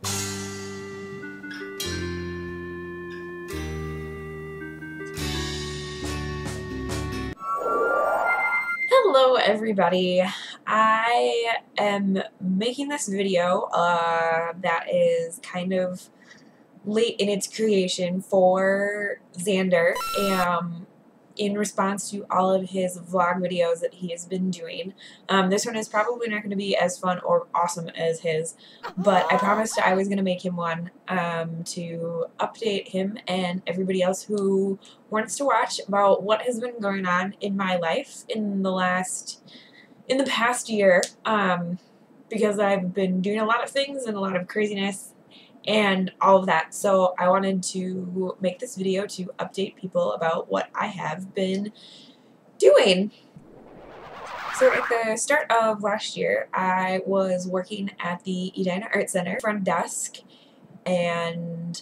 Hello everybody. I am making this video that is kind of late in its creation for Xander in response to all of his vlog videos that he has been doing. This one is probably not going to be as fun or awesome as his, but I promised I was going to make him one to update him and everybody else who wants to watch about what has been going on in my life in the past year, because I've been doing a lot of things and a lot of craziness and all of that. So I wanted to make this video to update people about what I have been doing. So at the start of last year, I was working at the Edina Art Center front desk and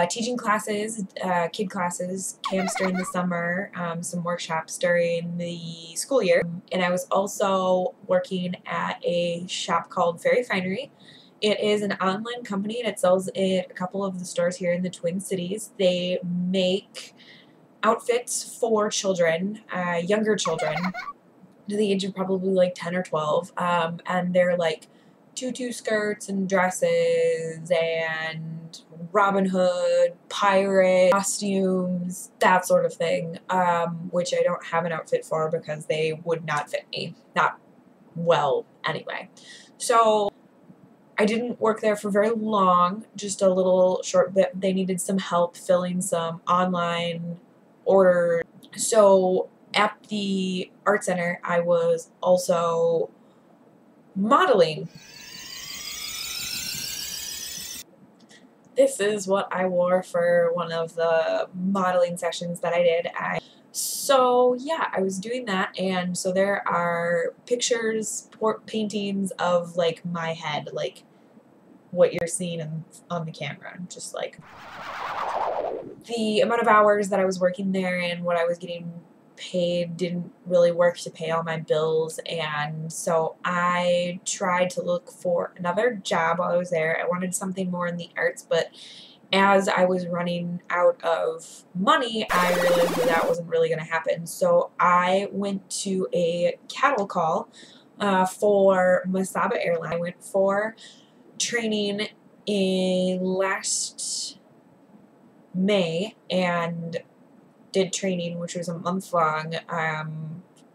teaching classes, kid classes, camps during the summer, some workshops during the school year. And I was also working at a shop called Fairy Finery. It is an online company and it sells at a couple of the stores here in the Twin Cities. They make outfits for children, younger children, to the age of probably like 10 or 12. And they're like tutu skirts and dresses and Robin Hood, pirate costumes, that sort of thing, which I don't have an outfit for because they would not fit me. Not well anyway. So I didn't work there for very long, just a little short bit. They needed some help filling some online orders. So at the art center, I was also modeling. This is what I wore for one of the modeling sessions that I did. So yeah, I was doing that, and so there are pictures, paintings of like my head, like what you're seeing on the camera, just like the amount of hours that I was working there and what I was getting paid didn't really work to pay all my bills, and so I tried to look for another job while I was there. I wanted something more in the arts, but as I was running out of money, I realized that wasn't really going to happen. So I went to a cattle call for Masaba Airline. I went for training in last May and did training, which was a month long,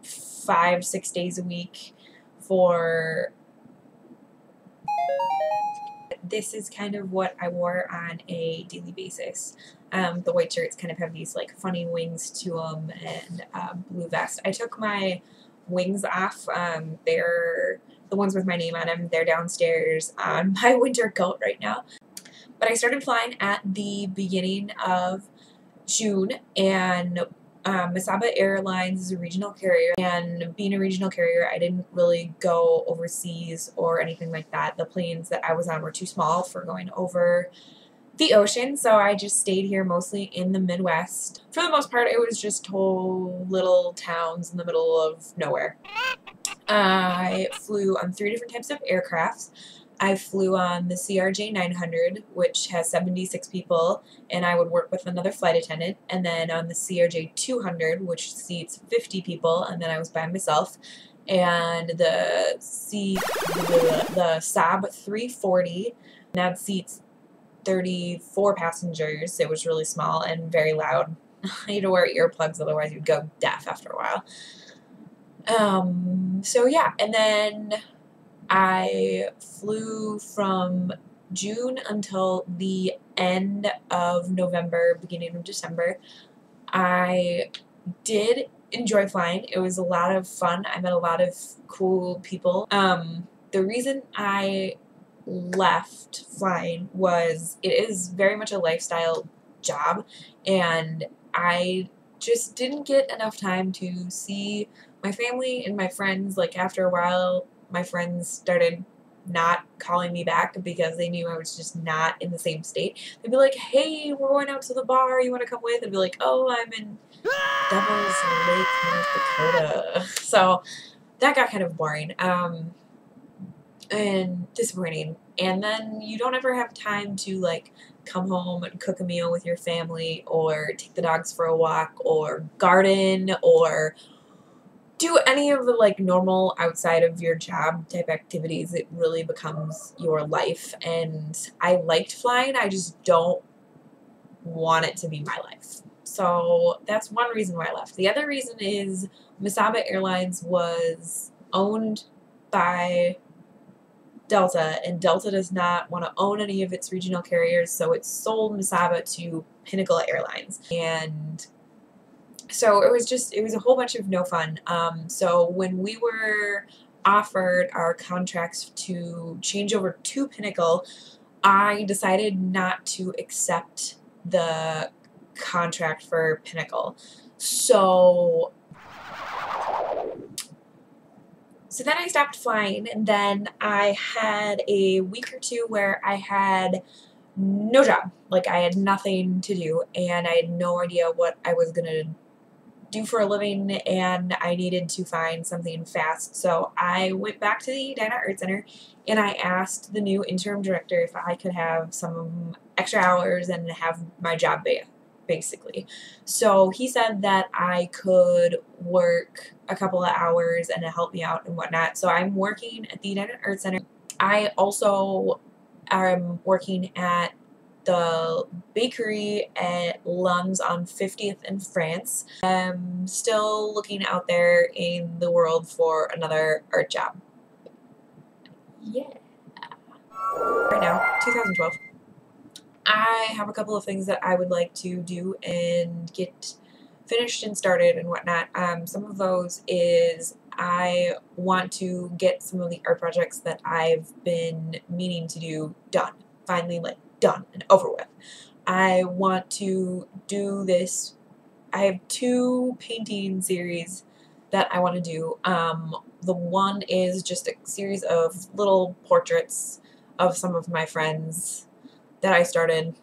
5-6 days a week for. This is kind of what I wore on a daily basis. The white shirts kind of have these like funny wings to them, and blue vest. I took my wings off. They're the ones with my name on them. They're downstairs on my winter coat right now. But I started flying at the beginning of June, and Masaba Airlines is a regional carrier, and being a regional carrier, I didn't really go overseas or anything like that. The planes that I was on were too small for going over the ocean, so I just stayed here mostly in the Midwest. For the most part, it was just whole little towns in the middle of nowhere. I flew on 3 different types of aircrafts. I flew on the CRJ 900, which has 76 people, and I would work with another flight attendant, and then on the CRJ 200, which seats 50 people, and then I was by myself, and the Saab 340, that seats 34 passengers. It was really small and very loud. You had to wear earplugs, otherwise you'd go deaf after a while. So yeah, and then I flew from June until the end of November, beginning of December. I did enjoy flying. It was a lot of fun. I met a lot of cool people. The reason I left flying was it is very much a lifestyle job, and I just didn't get enough time to see my family and my friends. Like after a while, my friends started not calling me back because they knew I was just not in the same state. They'd be like, hey, we're going out to the bar, you want to come with? I'd be like, oh, I'm in Devil's Lake, North Dakota. So that got kind of boring. and disappointing. And then you don't ever have time to like come home and cook a meal with your family, or take the dogs for a walk, or garden, or do any of the like normal outside of your job type activities. It really becomes your life. And I liked flying, I just don't want it to be my life. So that's one reason why I left. The other reason is Mesaba Airlines was owned by Delta, and Delta does not want to own any of its regional carriers, so it sold Mesaba to Pinnacle Airlines. And so it was a whole bunch of no fun. So when we were offered our contracts to change over to Pinnacle, I decided not to accept the contract for Pinnacle. So then I stopped flying, and then I had a week or two where I had no job. Like, I had nothing to do, and I had no idea what I was going to do for a living, and I needed to find something fast. So I went back to the Edina Art Center, and I asked the new interim director if I could have some extra hours and have my job back, basically. So he said that I could work a couple of hours and to help me out and whatnot. So I'm working at the Edina Art Center. I also am working at the bakery at Lunds on 50th in France. I'm still looking out there in the world for another art job. Yeah. Right now, 2012. I have a couple of things that I would like to do and get finished and started and whatnot. Some of those is I want to get some of the art projects that I've been meaning to do done. Finally, like, done and over with. I want to do this. I have 2 painting series that I want to do. The one is just a series of little portraits of some of my friends that I started,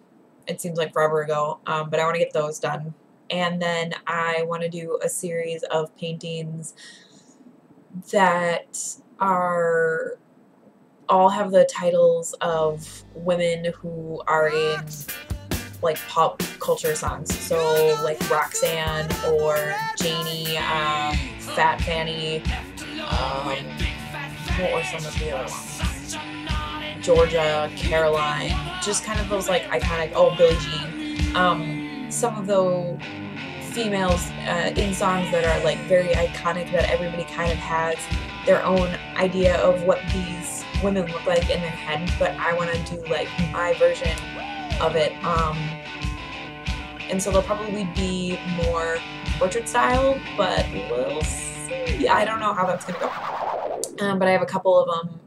it seems like forever ago, but I want to get those done. And then I want to do a series of paintings that are all have the titles of women who are in like pop culture songs. So like Roxanne or Janie, Fat Fanny, what were some of the other ones? Georgia, Caroline, just kind of those like iconic, Billie Jean. Some of the females in songs that are like very iconic, that everybody kind of has their own idea of what these women look like in their head, but I want to do like my version of it. And so they'll probably be more portrait style, but we'll see. I don't know how that's gonna go. But I have a couple of them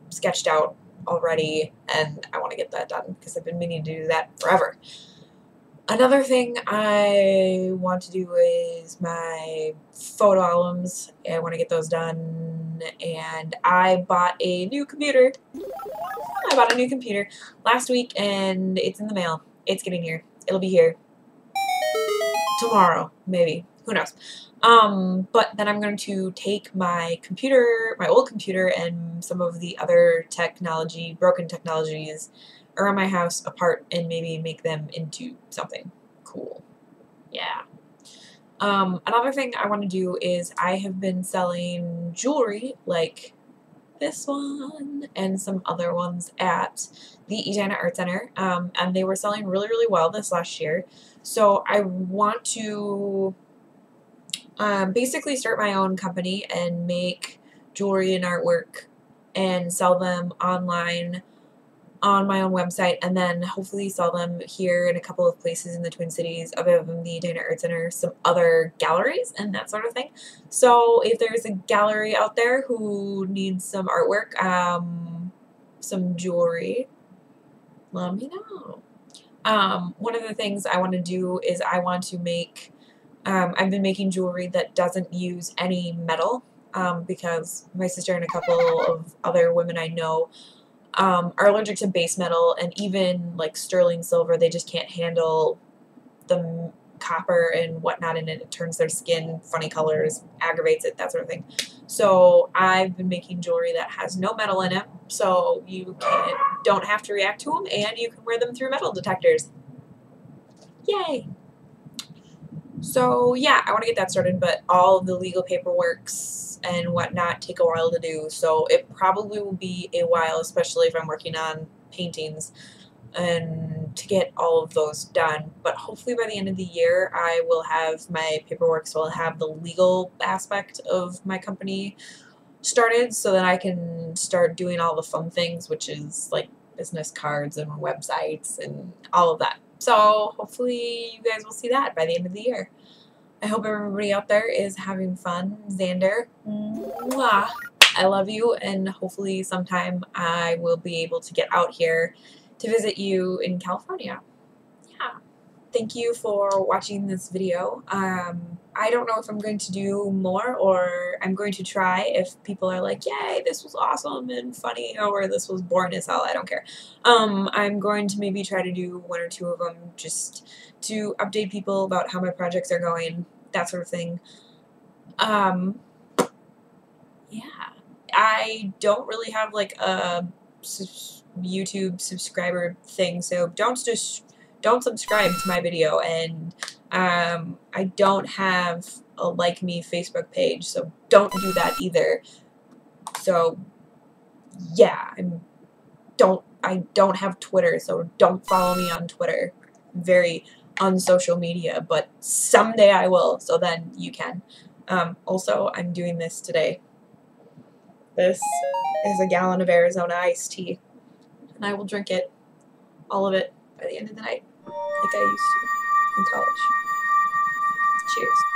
sketched out already, and I want to get that done because I've been meaning to do that forever. Another thing I want to do is my photo albums. I want to get those done, and I bought a new computer. I bought a new computer last week, and it's in the mail. It's getting here. It'll be here tomorrow, maybe. Who knows? But then I'm going to take my computer, my old computer, and some of the other broken technologies around my house apart, and maybe make them into something cool. Yeah. Another thing I want to do is I have been selling jewelry like this one and some other ones at the Edina Art Center, and they were selling really, really well this last year. So I want to basically start my own company and make jewelry and artwork and sell them online on my own website, and then hopefully sell them here in a couple of places in the Twin Cities other than the Edina Art Center, some other galleries and that sort of thing. So if there's a gallery out there who needs some artwork, some jewelry, let me know. One of the things I want to do is I want to make, I've been making jewelry that doesn't use any metal, because my sister and a couple of other women I know are allergic to base metal, and even like sterling silver. They just can't handle copper and whatnot in it. It turns their skin funny colors, aggravates it, that sort of thing. So I've been making jewelry that has no metal in it, so you don't have to react to them, and you can wear them through metal detectors. Yay! So yeah, I want to get that started, but all of the legal paperworks and whatnot take a while to do, so it probably will be a while, especially if I'm working on paintings, and to get all of those done. But hopefully by the end of the year, I will have my paperwork, so I'll have the legal aspect of my company started, so that I can start doing all the fun things, which is like business cards and websites and all of that. So hopefully you guys will see that by the end of the year. I hope everybody out there is having fun. Xander, mwah, I love you, and hopefully sometime I will be able to get out here to visit you in California. Yeah. Thank you for watching this video. I don't know if I'm going to do more, or I'm going to try if people are like, yay, this was awesome and funny, or this was boring as hell. I don't care. I'm going to maybe try to do 1 or 2 of them just to update people about how my projects are going, that sort of thing. Yeah. I don't really have like a YouTube subscriber thing, so don't subscribe to my video, and I don't have a like me Facebook page, so don't do that either. So yeah, I don't have Twitter, so don't follow me on Twitter. I'm very unsocial media, but someday I will, so then you can. Also, I'm doing this today. This is a gallon of Arizona iced tea, and I will drink it, all of it, by the end of the night, like I used to in college. Cheers.